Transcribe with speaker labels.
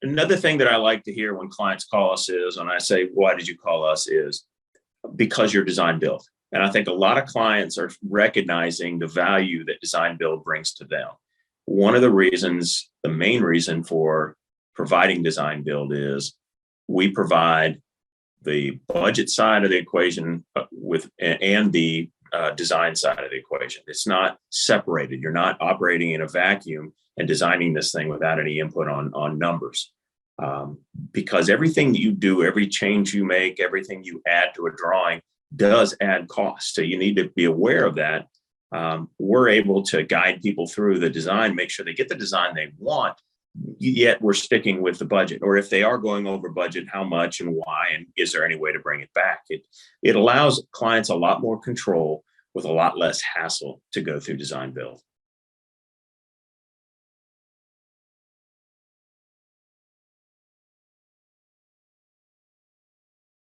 Speaker 1: Another thing that I like to hear when clients call us is, and I say, why did you call us, is because you're design build. And I think a lot of clients are recognizing the value that design build brings to them. One of the reasons, the main reason for providing design build is we provide the budget side of the equation and the design side of the equation. It's not separated. You're not operating in a vacuum and designing this thing without any input on numbers. Because everything you do, every change you make, everything you add to a drawing does add cost. So you need to be aware of that. We're able to guide people through the design, make sure they get the design they want, yet we're sticking with the budget. Or if they are going over budget, how much and why, and is there any way to bring it back? It allows clients a lot more control with a lot less hassle to go through design build.